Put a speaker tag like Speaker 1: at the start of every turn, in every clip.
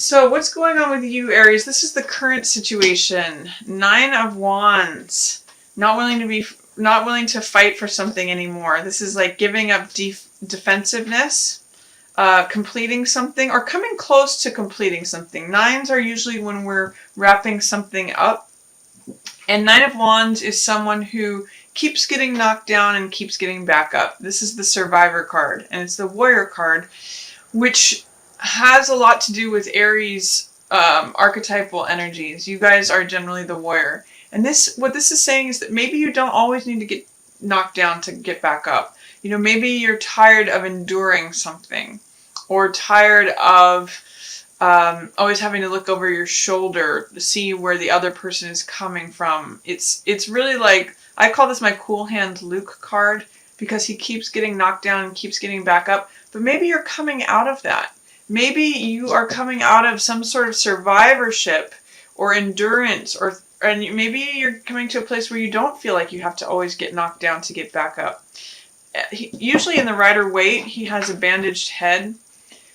Speaker 1: So what's going on with you, Aries? This is the current situation. 9 of Wands. Not willing to fight for something anymore. This is like giving up defensive-ness, completing something, or coming close to completing something. Nines are usually when we're wrapping something up. And 9 of Wands is someone who keeps getting knocked down and keeps getting back up. This is the Survivor card, and it's the Warrior card, which has a lot to do with Aries archetypal energies. You guys are generally the warrior. And what this is saying is that maybe you don't always need to get knocked down to get back up. You know, maybe you're tired of enduring something, or tired of always having to look over your shoulder to see where the other person is coming from. It's really like, I call this my cool hand Luke card, because he keeps getting knocked down and keeps getting back up. But maybe you're coming out of that. Maybe you are coming out of some sort of survivorship or endurance, and maybe you're coming to a place where you don't feel like you have to always get knocked down to get back up. Usually in the Rider-Waite, he has a bandaged head.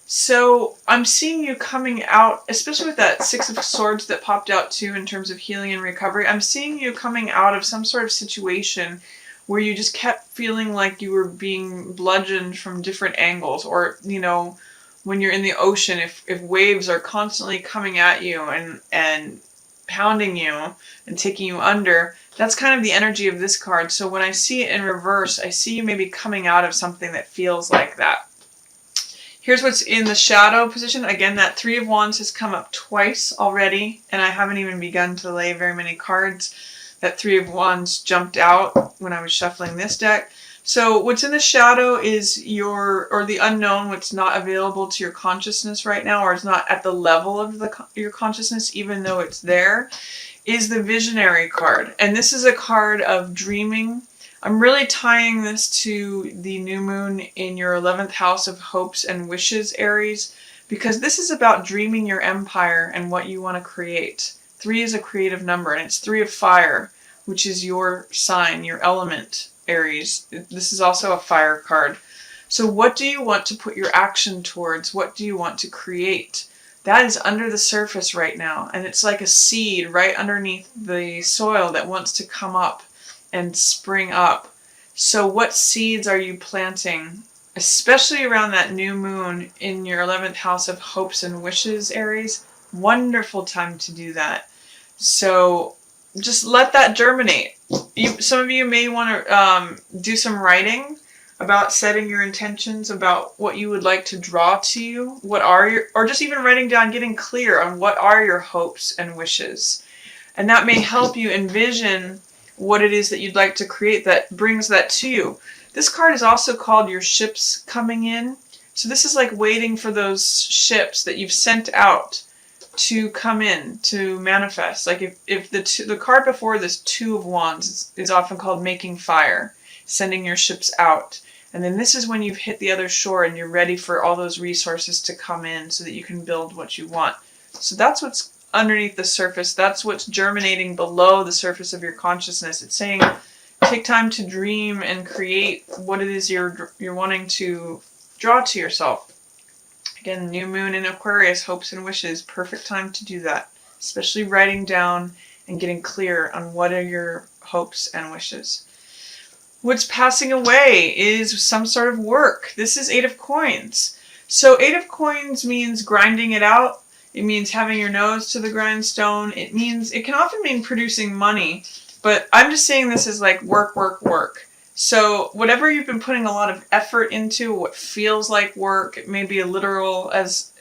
Speaker 1: So I'm seeing you coming out, especially with that Six of Swords that popped out too in terms of healing and recovery. I'm seeing you coming out of some sort of situation where you just kept feeling like you were being bludgeoned from different angles, or, you know, when you're in the ocean, if waves are constantly coming at you and pounding you and taking you under, that's kind of the energy of this card. So when I see it in reverse, I see you maybe coming out of something that feels like that. Here's what's in the shadow position. Again, that 3 of Wands has come up twice already, and I haven't even begun to lay very many cards. That 3 of Wands jumped out when I was shuffling this deck. So what's in the shadow is the unknown, what's not available to your consciousness right now, or is not at the level of your consciousness, even though it's there, is the Visionary card. And this is a card of dreaming. I'm really tying this to the new moon in your 11th house of hopes and wishes, Aries, because this is about dreaming your empire and what you want to create. 3 is a creative number, and it's 3 of fire, which is your sign, your element, Aries. This is also a fire card. So what do you want to put your action towards? What do you want to create? That is under the surface right now, and it's like a seed right underneath the soil that wants to come up and spring up. So what seeds are you planting, especially around that new moon in your 11th house of hopes and wishes, Aries? Wonderful time to do that. So just let that germinate. Some of you may want to do some writing about setting your intentions, about what you would like to draw to you. Or just even writing down, getting clear on what are your hopes and wishes. And that may help you envision what it is that you'd like to create that brings that to you. This card is also called your ships coming in. So this is like waiting for those ships that you've sent out to come in, to manifest. Like if the card before this, 2 of Wands, is often called making fire, sending your ships out. And then this is when you've hit the other shore and you're ready for all those resources to come in so that you can build what you want. So that's what's underneath the surface. That's what's germinating below the surface of your consciousness. It's saying, take time to dream and create what it is you're wanting to draw to yourself. Again, new moon in Aquarius, hopes and wishes, perfect time to do that. Especially writing down and getting clear on what are your hopes and wishes. What's passing away is some sort of work. This is 8 of Coins. So 8 of Coins means grinding it out. It means having your nose to the grindstone. It can often mean producing money, but I'm just saying this is like work, work, work. So whatever you've been putting a lot of effort into, what feels like work, it may be as literal as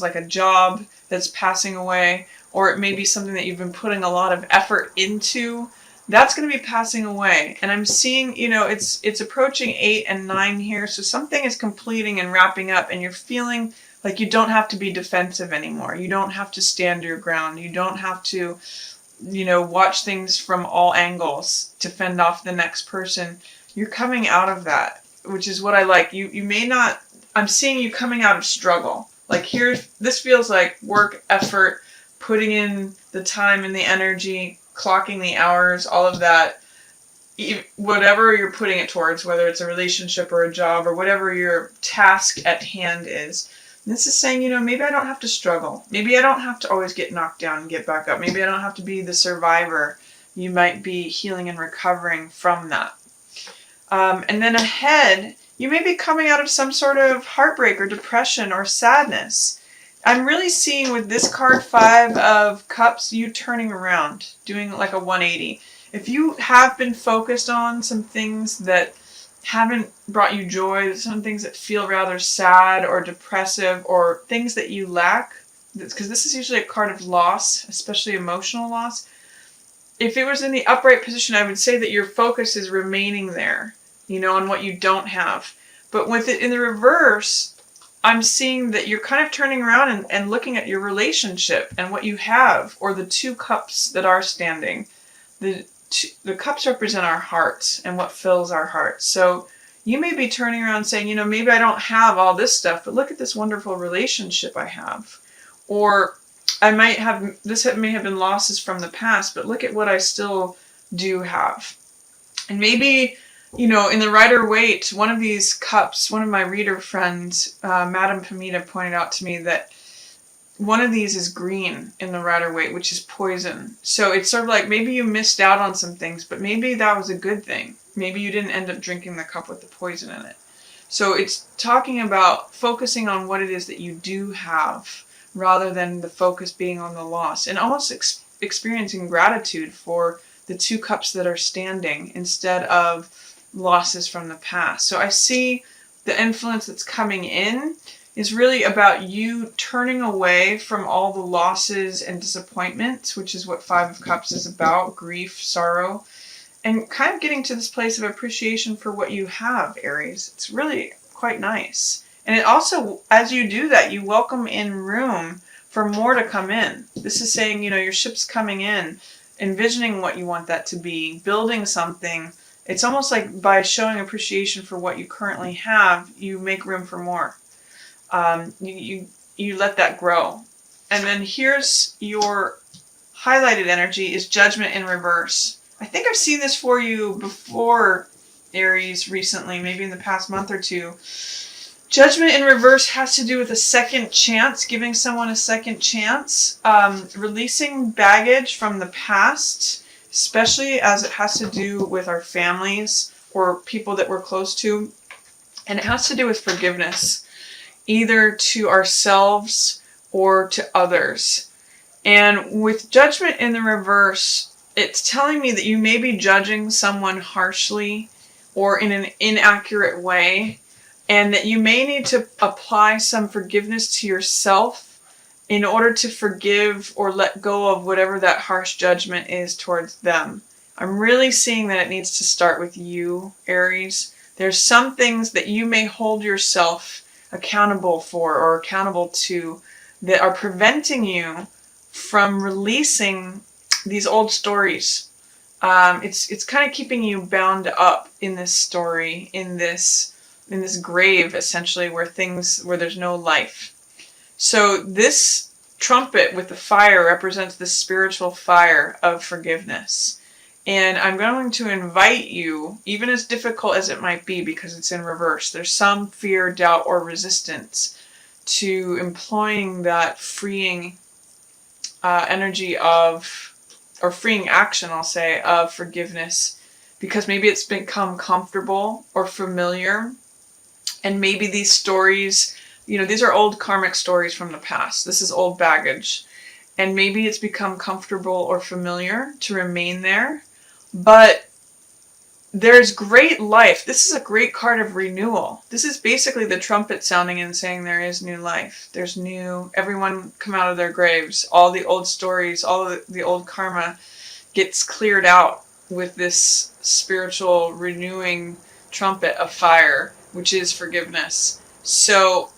Speaker 1: like a job that's passing away, or it may be something that you've been putting a lot of effort into, that's going to be passing away. And I'm seeing, it's approaching 8 and 9 here, so something is completing and wrapping up, and you're feeling like you don't have to be defensive anymore. You don't have to stand your ground. You don't have to, watch things from all angles to fend off the next person. You're coming out of that, which is what I like. You may not, I'm seeing you coming out of struggle. Like this feels like work, effort, putting in the time and the energy, clocking the hours, all of that. Whatever you're putting it towards, whether it's a relationship or a job or whatever your task at hand is. This is saying, maybe I don't have to struggle. Maybe I don't have to always get knocked down and get back up. Maybe I don't have to be the survivor. You might be healing and recovering from that. And then ahead, you may be coming out of some sort of heartbreak or depression or sadness. I'm really seeing with this card, 5 of Cups, you turning around, doing like a 180. If you have been focused on some things that haven't brought you joy, some things that feel rather sad or depressive, or things that you lack, because this is usually a card of loss, especially emotional loss. If it was in the upright position, I would say that your focus is remaining there, on what you don't have. But with it in the reverse, I'm seeing that you're kind of turning around and looking at your relationship and what you have, or the 2 cups that are standing. The cups represent our hearts and what fills our hearts. So you may be turning around saying, maybe I don't have all this stuff, but look at this wonderful relationship I have. Or I might have, this may have been losses from the past, but look at what I still do have. And maybe, in the Rider-Waite, one of these cups, one of my reader friends, Madame Pamita, pointed out to me that one of these is green in the Rider-Waite, which is poison. So it's sort of like maybe you missed out on some things, but maybe that was a good thing. Maybe you didn't end up drinking the cup with the poison in it. So it's talking about focusing on what it is that you do have, rather than the focus being on the loss, and almost experiencing gratitude for the 2 cups that are standing instead of losses from the past. So I see the influence that's coming in is really about you turning away from all the losses and disappointments, which is what 5 of Cups is about, grief, sorrow, and kind of getting to this place of appreciation for what you have, Aries. It's really quite nice. And it also, as you do that, you welcome in room for more to come in. This is saying, your ship's coming in, envisioning what you want that to be, building something. It's almost like by showing appreciation for what you currently have, you make room for more. You let that grow. And then here's your highlighted energy is Judgment in reverse. I think I've seen this for you before, Aries, recently, maybe in the past month or 2. Judgment in reverse has to do with a second chance, giving someone a second chance, releasing baggage from the past, especially as it has to do with our families or people that we're close to. And it has to do with forgiveness, either to ourselves or to others. And with Judgment in the reverse, it's telling me that you may be judging someone harshly or in an inaccurate way, and that you may need to apply some forgiveness to yourself in order to forgive or let go of whatever that harsh judgment is towards them. I'm really seeing that it needs to start with you, Aries. There's some things that you may hold yourself accountable for or accountable to that are preventing you from releasing these old stories. It's kind of keeping you bound up in this story, in this grave, essentially, where there's no life. So this trumpet with the fire represents the spiritual fire of forgiveness. And I'm going to invite you, even as difficult as it might be, because it's in reverse, there's some fear, doubt, or resistance to employing that freeing energy of, or freeing action, I'll say, of forgiveness, because maybe it's become comfortable or familiar. And maybe these stories, these are old karmic stories from the past. This is old baggage. And maybe it's become comfortable or familiar to remain there. But there's great life. This is a great card of renewal. This is basically the trumpet sounding and saying there is new life. There's new, everyone come out of their graves. All the old stories, all the old karma gets cleared out with this spiritual renewing trumpet of fire, which is forgiveness. So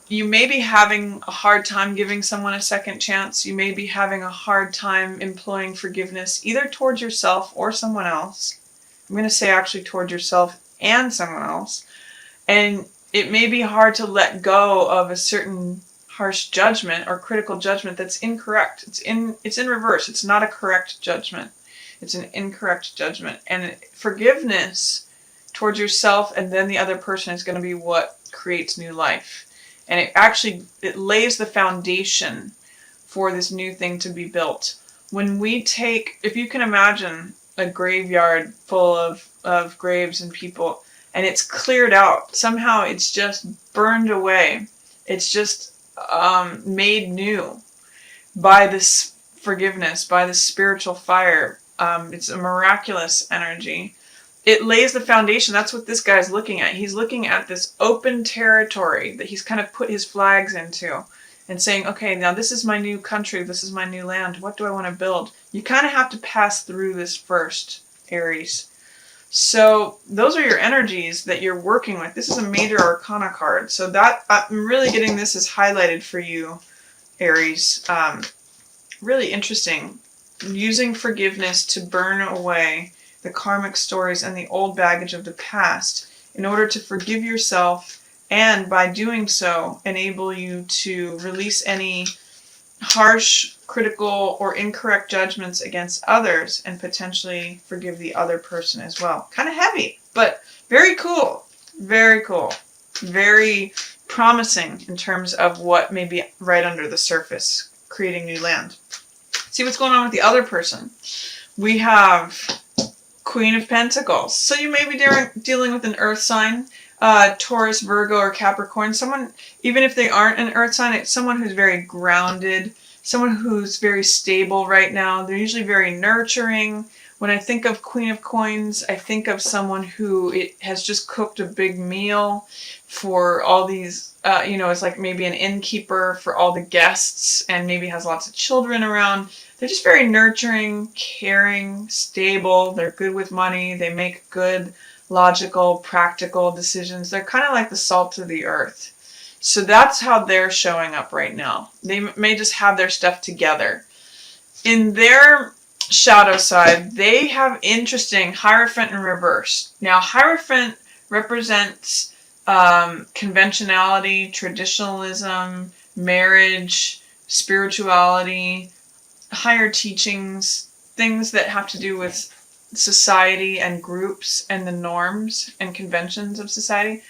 Speaker 1: you may be having a hard time giving someone a second chance. You may be having a hard time employing forgiveness, either towards yourself or someone else. I'm going to say actually towards yourself and someone else. And it may be hard to let go of a certain harsh judgment or critical judgment that's incorrect. It's in reverse. It's not a correct judgment. It's an incorrect judgment. And forgiveness towards yourself and then the other person is going to be what creates new life. And it lays the foundation for this new thing to be built. If you can imagine a graveyard full of graves and people, and it's cleared out, somehow it's just burned away. It's just made new by this forgiveness, by this spiritual fire. It's a miraculous energy. It lays the foundation. That's what this guy's looking at. He's looking at this open territory that he's kind of put his flags into and saying, okay, now this is my new country. This is my new land. What do I want to build? You kind of have to pass through this first, Aries. So those are your energies that you're working with. This is a major arcana card. So that I'm really getting this as highlighted for you, Aries. Really interesting. Using forgiveness to burn away the karmic stories and the old baggage of the past in order to forgive yourself, and by doing so, enable you to release any harsh, critical, or incorrect judgments against others and potentially forgive the other person as well. Kind of heavy, but very cool. Very cool. Very promising in terms of what may be right under the surface, creating new land. See what's going on with the other person. We have Queen of Pentacles. So you may be dealing with an earth sign, Taurus, Virgo, or Capricorn. Someone, even if they aren't an earth sign, it's someone who's very grounded, someone who's very stable right now. They're usually very nurturing. When I think of Queen of Coins, I think of someone who has just cooked a big meal for all these, it's like maybe an innkeeper for all the guests and maybe has lots of children around. They're just very nurturing, caring, stable. They're good with money. They make good, logical, practical decisions. They're kind of like the salt of the earth. So that's how they're showing up right now. They may just have their stuff together. In their shadow side, they have interesting Hierophant in reverse. Now, Hierophant represents conventionality, traditionalism, marriage, spirituality, higher teachings, things that have to do with society and groups and the norms and conventions of society.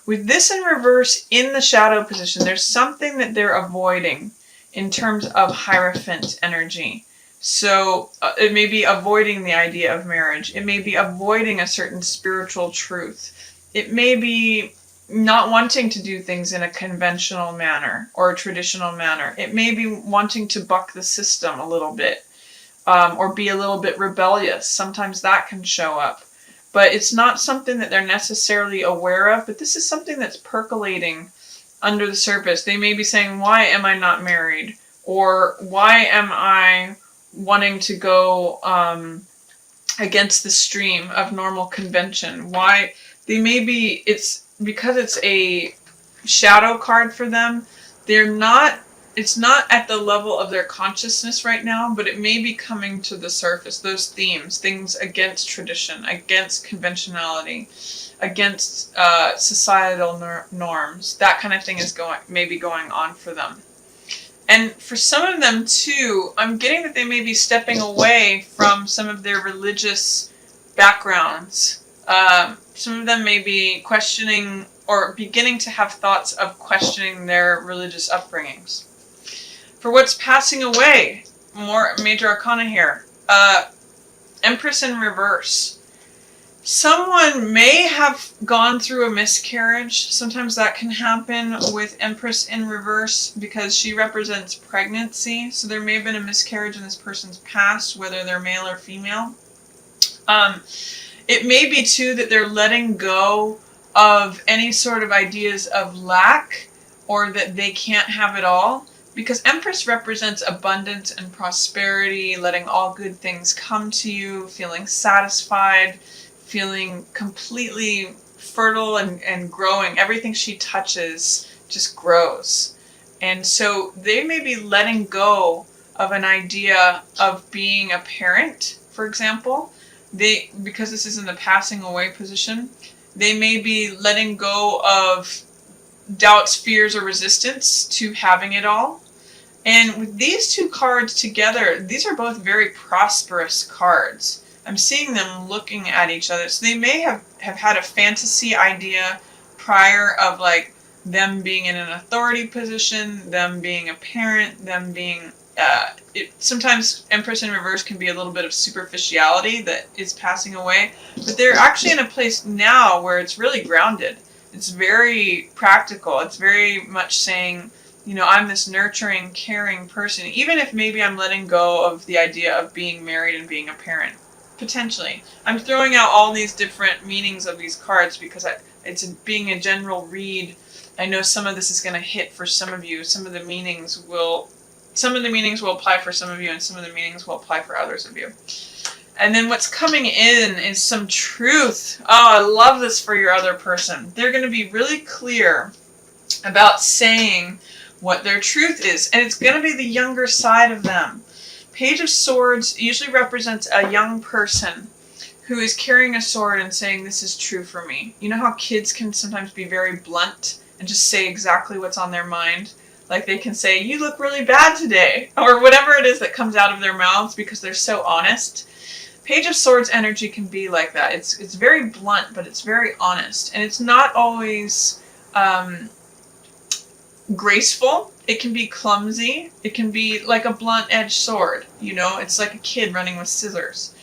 Speaker 1: With this in reverse in the shadow position, there's something that they're avoiding in terms of Hierophant energy. So it may be avoiding the idea of marriage. It may be avoiding a certain spiritual truth. It may be not wanting to do things in a conventional manner or a traditional manner. It may be wanting to buck the system a little bit, or be a little bit rebellious. Sometimes that can show up. But it's not something that they're necessarily aware of, but this is something that's percolating under the surface. They may be saying, why am I not married? Or why am I wanting to go against the stream of normal convention? Why? They may be, it's because it's a shadow card for them. It's not at the level of their consciousness right now, but it may be coming to the surface. Those themes, things against tradition, against conventionality, against societal norms, that kind of thing is maybe going on for them. And for some of them too, I'm getting that they may be stepping away from some of their religious backgrounds. Some of them may be questioning or beginning to have thoughts of questioning their religious upbringings. For what's passing away, more major arcana here, Empress in reverse. Someone may have gone through a miscarriage. Sometimes that can happen with Empress in reverse because she represents pregnancy. So there may have been a miscarriage in this person's past, whether they're male or female. It may be too that they're letting go of any sort of ideas of lack or that they can't have it all. Because Empress represents abundance and prosperity, letting all good things come to you, feeling satisfied, feeling completely fertile and growing. Everything she touches just grows. And so they may be letting go of an idea of being a parent, for example. Because this is in the passing away position, they may be letting go of doubts, fears, or resistance to having it all. And with these two cards together, these are both very prosperous cards. I'm seeing them looking at each other. So they may have had a fantasy idea prior of like them being in an authority position, them being a parent, them being... sometimes Empress in reverse can be a little bit of superficiality that is passing away, but they're actually in a place now where it's really grounded. It's very practical. It's very much saying, I'm this nurturing, caring person, even if maybe I'm letting go of the idea of being married and being a parent. Potentially. I'm throwing out all these different meanings of these cards because it's being a general read. I know some of this is going to hit for some of you. Some of the meanings will apply for some of you, and some of the meanings will apply for others of you. And then what's coming in is some truth. Oh, I love this for your other person. They're going to be really clear about saying what their truth is, and it's going to be the younger side of them. Page of Swords usually represents a young person who is carrying a sword and saying, this is true for me. You know how kids can sometimes be very blunt and just say exactly what's on their mind? Like they can say, you look really bad today, or whatever it is that comes out of their mouths because they're so honest. Page of Swords energy can be like that. It's very blunt, but it's very honest. And it's not always graceful. It can be clumsy. It can be like a blunt-edged sword. It's like a kid running with scissors.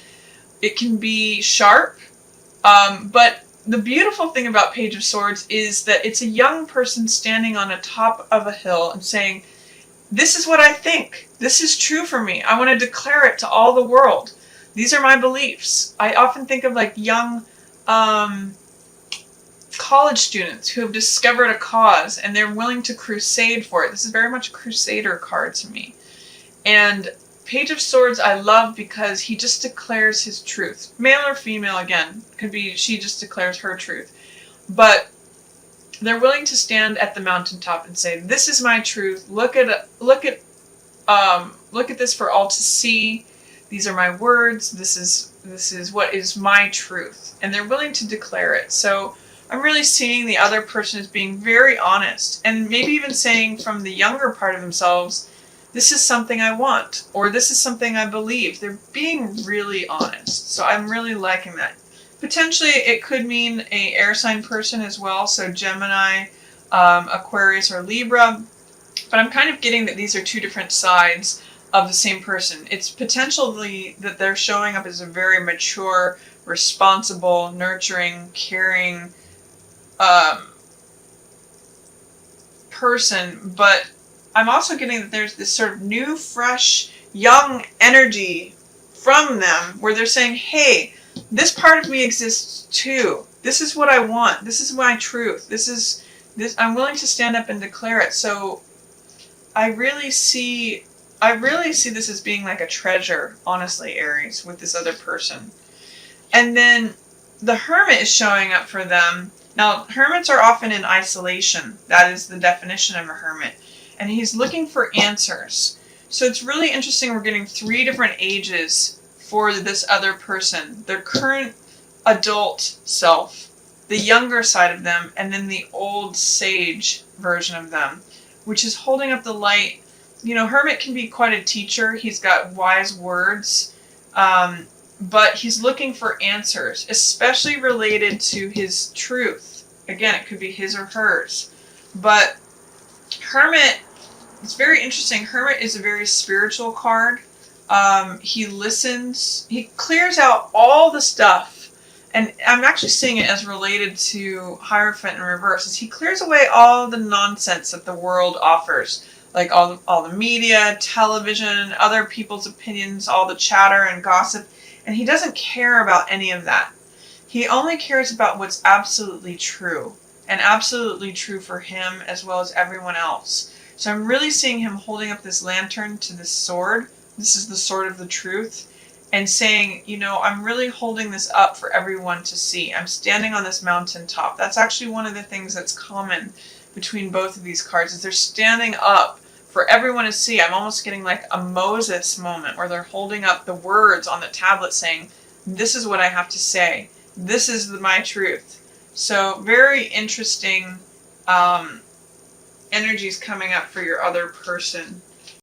Speaker 1: It can be sharp, but the beautiful thing about Page of Swords is that it's a young person standing on the top of a hill and saying, this is what I think. This is true for me. I want to declare it to all the world. These are my beliefs. I often think of like young college students who have discovered a cause and they're willing to crusade for it. This is very much a crusader card to me. And Page of Swords I love because he just declares his truth. Male or female, again, could be she just declares her truth. But they're willing to stand at the mountaintop and say, this is my truth. Look at this for all to see. These are my words. This is what is my truth. And they're willing to declare it. So I'm really seeing the other person as being very honest, and maybe even saying from the younger part of themselves, this is something I want, or this is something I believe. They're being really honest. So I'm really liking that. Potentially it could mean a air sign person as well. So Gemini, Aquarius, or Libra. But I'm kind of getting that these are two different sides of the same person. It's potentially that they're showing up as a very mature, responsible, nurturing, caring person, but I'm also getting that there's this sort of new, fresh, young energy from them where they're saying, hey, this part of me exists too. This is what I want. This is my truth. This. I'm willing to stand up and declare it. So I really see this as being like a treasure, honestly, Aries, with this other person. And then the Hermit is showing up for them. Now, hermits are often in isolation. That is the definition of a hermit. And he's looking for answers. So it's really interesting we're getting 3 different ages for this other person. Their current adult self, the younger side of them, and then the old sage version of them, which is holding up the light. Hermit can be quite a teacher. He's got wise words. But he's looking for answers, especially related to his truth. Again, it could be his or hers. But Hermit, it's very interesting. Hermit is a very spiritual card. He listens. He clears out all the stuff. And I'm actually seeing it as related to Hierophant in reverse. As he clears away all the nonsense that the world offers. Like all the media, television, other people's opinions, all the chatter and gossip. And he doesn't care about any of that. He only cares about what's absolutely true. And absolutely true for him as well as everyone else. So I'm really seeing him holding up this lantern to this sword. This is the sword of the truth. And saying, I'm really holding this up for everyone to see. I'm standing on this mountaintop. That's actually one of the things that's common between both of these cards. Is they're standing up for everyone to see. I'm almost getting like a Moses moment where they're holding up the words on the tablet saying, this is what I have to say. This is my truth. So very interesting energies coming up for your other person.